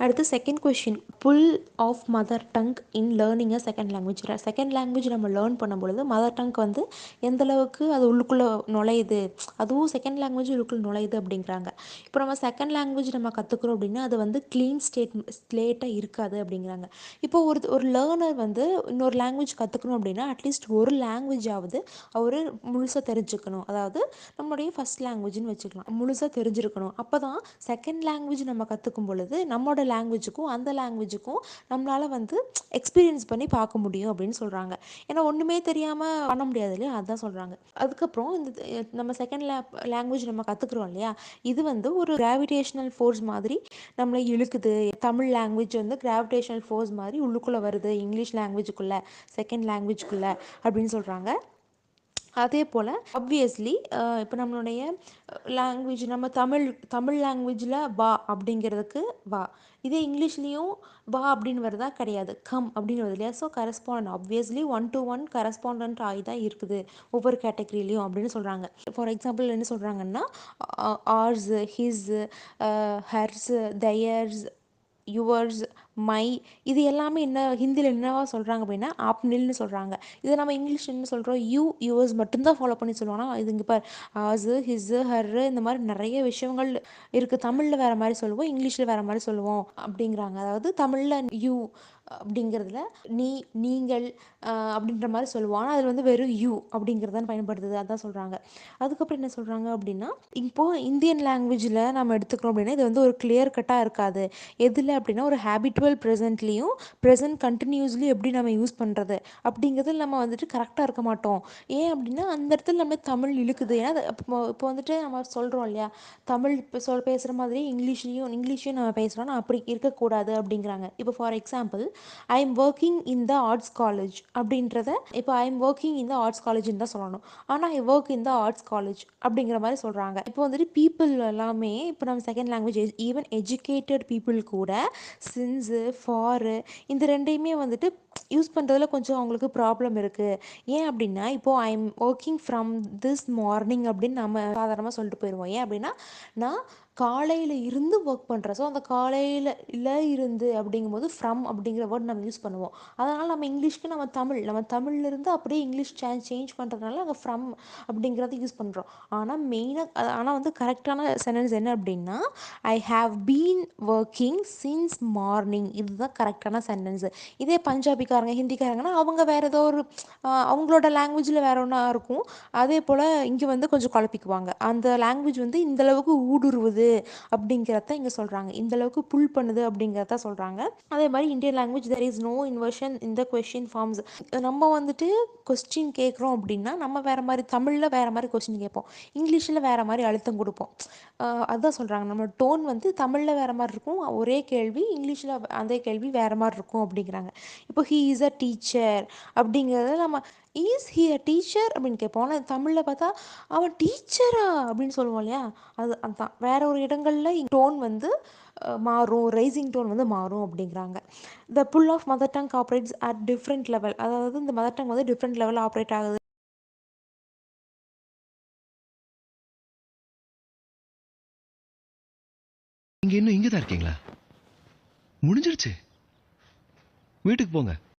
அடுத்து second question, pull of mother tongue in learning a second language. Second language நம்ம learn பண்ணும்பொழுது mother tongue வந்து எந்தளவுக்கு அது உள்ளுக்குள்ளே நுழையுது, அதுவும் செகண்ட் லாங்குவேஜ் உள்ளுக்குள்ளே நுழையுது அப்படிங்கிறாங்க. இப்போ நம்ம செகண்ட் லாங்குவேஜ் நம்ம கற்றுக்குறோம் அப்படின்னா அது வந்து க்ளீன் ஸ்லேட்டாக இருக்காது அப்படிங்கிறாங்க. இப்போ ஒரு லேர்னர் வந்து இன்னொரு லாங்குவேஜ் கற்றுக்கணும் அப்படின்னா அட்லீஸ்ட் ஒரு லாங்குவேஜாவது அவர் முழுசாக தெரிஞ்சுக்கணும். அதாவது நம்மளுடைய ஃபஸ்ட் லாங்குவேஜ்னு வச்சுக்கலாம், முழுசாக தெரிஞ்சிருக்கணும். அப்போ தான் செகண்ட் லாங்குவேஜ் நம்ம கற்றுக்கும் பொழுது நம்மளோட லாங்குவேஜுக்கும் அந்த லாங்குவேஜுக்கும் நம்மளால் வந்து எக்ஸ்பீரியன்ஸ் பண்ணி பார்க்க முடியும் அப்படின்னு சொல்கிறாங்க. ஏன்னா ஒன்றுமே தெரியாமல் பண்ண முடியாது இல்லையா, அதுதான் சொல்கிறாங்க. அதுக்கப்புறம் இந்த நம்ம செகண்ட் லாங்குவேஜ் நம்ம கற்றுக்குறோம் இல்லையா, இது வந்து ஒரு கிராவிடேஷனல் ஃபோர்ஸ் மாதிரி நம்மளை இழுக்குது. தமிழ் லாங்குவேஜ் வந்து கிராவிடேஷனல் ஃபோர்ஸ் மாதிரி உள்ளுக்குள்ளே வருது இங்கிலீஷ் லாங்குவேஜுக்குள்ளே, செகண்ட் லாங்குவேஜ்குள்ளே அப்படின்னு சொல்கிறாங்க. அதே போல் ஆப்வியஸ்லி இப்போ நம்மளுடைய லாங்குவேஜ் நம்ம தமிழ் லாங்குவேஜில் வா அப்படிங்கிறதுக்கு வா, இதே இங்கிலீஷ்லேயும் வா அப்படின்னு வருதா, கிடையாது, கம் அப்படின்னு வருது இல்லையா. So correspond obviously 1-to-1 correspondent ஆகி தான் இருக்குது ஒவ்வொரு கேட்டகரியிலையும் அப்படின்னு சொல்கிறாங்க. ஃபார் எக்ஸாம்பிள் என்ன சொல்கிறாங்கன்னா ours, his, hers, theirs, yours, my, இது எல்லாமே என்ன ஹிந்தியில் என்னவா சொல்கிறாங்க அப்படின்னா ஆப்னில்னு சொல்கிறாங்க. இதை நம்ம இங்கிலீஷ் என்ன சொல்கிறோம், யூ யுவர்ஸ் மட்டும்தான் ஃபாலோ பண்ணி சொல்லுவோம்னா இது இங்கே பார் ஆஸு, ஹிஸ்ஸு, ஹர்ரு, இந்த மாதிரி நிறைய விஷயங்கள் இருக்குது. தமிழில் வேறு மாதிரி சொல்லுவோம், இங்கிலீஷில் வேறு மாதிரி சொல்லுவோம் அப்படிங்கிறாங்க. அதாவது தமிழில் யூ அப்படிங்கிறதுல நீ, நீங்கள் அப்படின்ற மாதிரி சொல்லுவோம். ஆனால் அதில் வந்து வெறும் யூ அப்படிங்கிறதான் பயன்படுத்துது, அதான் சொல்கிறாங்க. அதுக்கப்புறம் என்ன சொல்கிறாங்க அப்படின்னா இப்போது இந்தியன் லாங்குவேஜில் நம்ம எடுத்துக்கிறோம் அப்படின்னா இது வந்து ஒரு கிளியர் கட்டாக இருக்காது. எதில் அப்படின்னா ஒரு ஹேபிட்டுவல் ப்ரெசென்ட்லேயும் ப்ரெசென்ட் கண்டினியூஸ்லி எப்படி நம்ம யூஸ் பண்ணுறது அப்படிங்கிறதுல நம்ம வந்துட்டு கரெக்டாக இருக்க மாட்டோம். ஏன் அப்படின்னா அந்த இடத்துல நம்ம தமிழ் இழுக்குது. ஏன்னா இப்போ வந்துட்டு நம்ம சொல்கிறோம் இல்லையா, தமிழ் இப்போ பேசுகிற மாதிரி இங்கிலீஷையும் நம்ம பேசுகிறோம், நான் அப்படி இருக்கக்கூடாது அப்படிங்கிறாங்க. இப்போ for example I am working in the arts college அப்படின்றத இப்போ I am working in the arts காலேஜ்னு தான் சொல்லணும். ஆனால் I work in the arts college அப்படிங்கிற மாதிரி சொல்கிறாங்க. இப்போ வந்துட்டு பீப்புள் எல்லாமே இப்போ நம்ம second language even educated people கூட சின்ஸு, ஃபாரு, இந்த ரெண்டையுமே வந்துட்டு யூஸ் பண்ணுறதுல கொஞ்சம் அவங்களுக்கு ப்ராப்ளம் இருக்குது. ஏன் அப்படின்னா இப்போது ஐ am working from this morning அப்படின்னு நம்ம சாதாரணமாக சொல்லிட்டு போயிடுவோம். ஏன் அப்படின்னா நான் காலையில் இருந்து ஒர்க் பண்ணுறேன். ஸோ அந்த காலையில் இருந்து அப்படிங்கும்போது ஃப்ரம் அப்படிங்கிற வேர்ட் நம்ம யூஸ் பண்ணுவோம். அதனால் நம்ம இங்கிலீஷ்க்கு நம்ம தமிழ்லேருந்து அப்படியே இங்கிலீஷ் சேஞ்ச் பண்ணுறதுனால அங்கே ஃப்ரம் அப்படிங்கிறத யூஸ் பண்ணுறோம். ஆனால் வந்து கரெக்டான சென்டென்ஸ் என்ன அப்படின்னா I have been working since morning, இதுதான் கரெக்டான சென்டென்ஸு. இதே பஞ்சாபிக்காரங்க, ஹிந்திக்காரங்கன்னா அவங்க வேறு ஏதோ ஒரு அவங்களோட லாங்குவேஜில் வேறு ஒன்றா இருக்கும். அதே போல் இங்கே வந்து கொஞ்சம் குழப்பிக்குவாங்க. அந்த லாங்குவேஜ் வந்து இந்தளவுக்கு ஊடுருவுது அப்படிங்கிறத இங்கே சொல்கிறாங்க, இந்தளவுக்கு புல் பண்ணுது அப்படிங்கிறத சொல்கிறாங்க. அதே மாதிரி Indian language there is no inversion இந்த கொஸ்டின் ஃபார்ம்ஸ். நம்ம வந்துட்டு கொஸ்டின் கேட்குறோம் அப்படின்னா நம்ம வேறு மாதிரி தமிழில் வேறு மாதிரி கொஸ்டின் கேட்போம், இங்கிலீஷில் வேறு மாதிரி அழுத்தம் கொடுப்போம். அதுதான் சொல்கிறாங்க, நம்ம டோன் வந்து தமிழில் வேறு மாதிரி இருக்கும் ஒரே கேள்வி, இங்கிலீஷில் அதே கேள்வி வேறு மாதிரி இருக்கும் அப்படிங்கிறாங்க. இப்போ ஹீ இஸ் அ டீச்சர் அப்படிங்கிறத நம்ம இஸ் ஹி அ டீச்சர் அப்படின்னு கேட்போம். ஆனால் தமிழில் பார்த்தா அவன் டீச்சரா அப்படின்னு சொல்லுவோம் இல்லையா, அதுதான் வேற ஒரு இடங்களில் டோன் வந்து மாறும், ரைசிங் டோன் வந்து மாறும் அப்படிங்கிறாங்க. The pull of mother tongue operates at different level, அதாவது இந்த மதர் டங் வந்து டிஃப்ரெண்ட் லெவல் ஆப்ரேட் ஆகுது. நீங்க இன்னும் இங்கே தான் இருக்கீங்களா? முடிஞ்சிருச்சு, வீட்டுக்கு போங்க.